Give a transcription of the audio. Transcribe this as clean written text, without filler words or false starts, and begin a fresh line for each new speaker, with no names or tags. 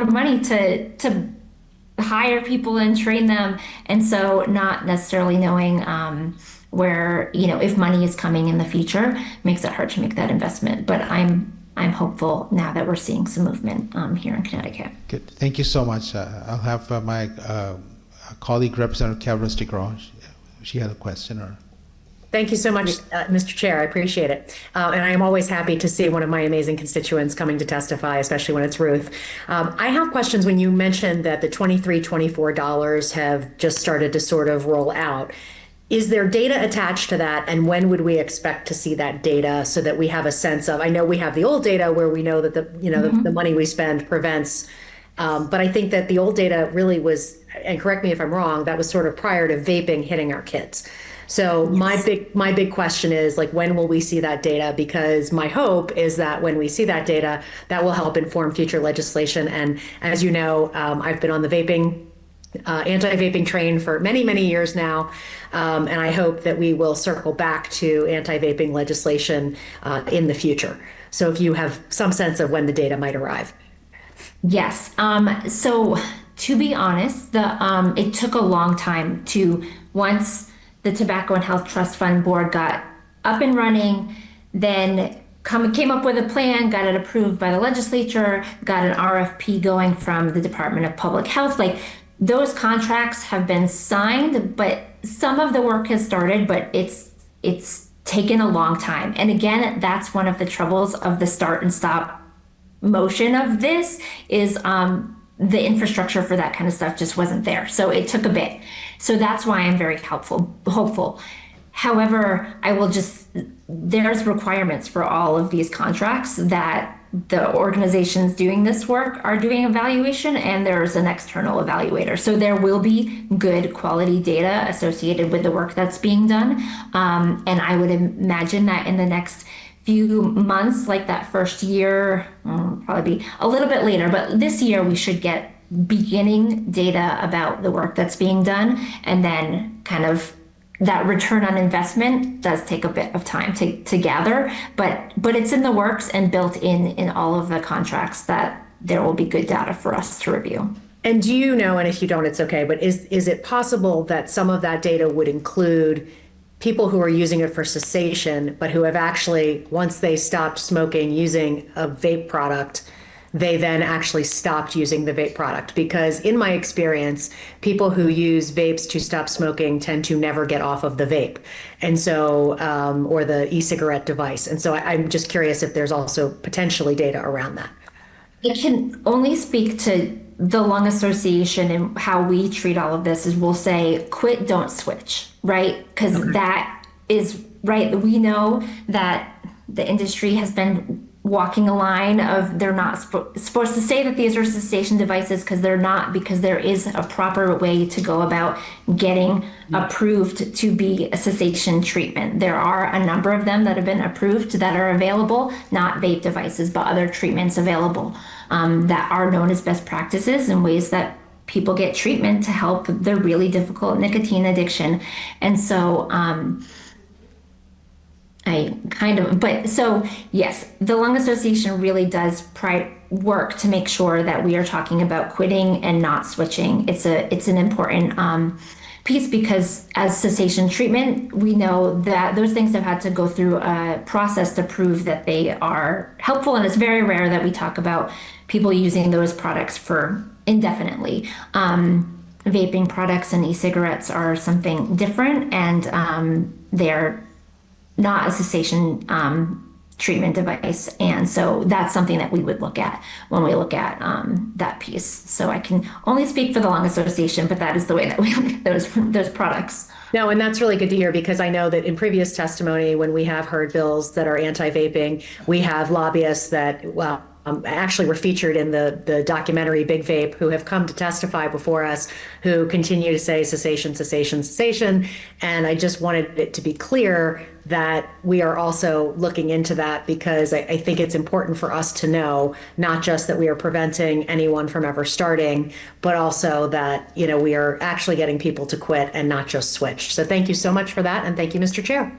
of money to hire people and train them, and so not necessarily knowing where, if money is coming in the future makes it hard to make that investment. But I'm hopeful now that we're seeing some movement here in Connecticut.
Good. Thank you so much. I'll have my colleague, Representative Kavros DeGraw. She had a question. Or
Thank you so much, Mr. Chair. I appreciate it. And I am always happy to see one of my amazing constituents coming to testify, especially when it's Ruth. I have questions when you mentioned that the $24 have just started to sort of roll out. Is there data attached to that? And when would we expect to see that data so that we have a sense of, I know we have the old data where we know that the money we spend prevents, but I think that the old data really was, and correct me if I'm wrong, that was sort of prior to vaping hitting our kids. So yes. my big question is, like, when will we see that data? Because my hope is that when we see that data, that will help inform future legislation. And as you know, I've been on the anti-vaping train for many, many years now. And I hope that we will circle back to anti-vaping legislation in the future. So if you have some sense of when the data might arrive.
Yes. So to be honest, it took a long time once the Tobacco and Health Trust Fund Board got up and running, then came up with a plan, got it approved by the legislature, got an RFP going from the Department of Public Health. Like, those contracts have been signed, but some of the work has started, but it's taken a long time. And again, that's one of the troubles of the start and stop motion of this is the infrastructure for that kind of stuff just wasn't there. So it took a bit. So that's why I'm very hopeful. However, there's requirements for all of these contracts that the organizations doing this work are doing evaluation, and there's an external evaluator. So there will be good quality data associated with the work that's being done. And I would imagine that in the next few months, like that first year, probably be a little bit later, but this year we should get beginning data about the work that's being done. And then kind of that return on investment does take a bit of time to gather, but it's in the works and built in all of the contracts that there will be good data for us to review.
And do you know, and if you don't, it's okay, but is it possible that some of that data would include people who are using it for cessation, but who have actually, once they stopped smoking using a vape product, they then actually stopped using the vape product? Because in my experience, people who use vapes to stop smoking tend to never get off of the vape. And so, or the e-cigarette device. And so I'm just curious if there's also potentially data around that.
I can only speak to the Lung Association, and how we treat all of this is we'll say, quit, don't switch, right? Because that is right. We know that the industry has been walking a line of they're not supposed to say that these are cessation devices, because they're not, because there is a proper way to go about getting approved to be a cessation treatment. There are a number of them that have been approved that are available, not vape devices, but other treatments available that are known as best practices and ways that people get treatment to help their really difficult nicotine addiction. And so yes, the Lung Association really does work to make sure that we are talking about quitting and not switching. It's an important piece, because as cessation treatment, we know that those things have had to go through a process to prove that they are helpful, and it's very rare that we talk about people using those products for indefinitely. Vaping products and e-cigarettes are something different, and they're not a cessation treatment device. And so that's something that we would look at when we look at that piece. So I can only speak for the Lung Association, but that is the way that we look at those products.
No, and that's really good to hear, because I know that in previous testimony, when we have heard bills that are anti-vaping, we have lobbyists that, actually were featured in the documentary Big Vape, who have come to testify before us, who continue to say cessation, cessation, cessation. And I just wanted it to be clear that we are also looking into that, because I think it's important for us to know, not just that we are preventing anyone from ever starting, but also that, we are actually getting people to quit and not just switch. So thank you so much for that. And thank you, Mr. Chair.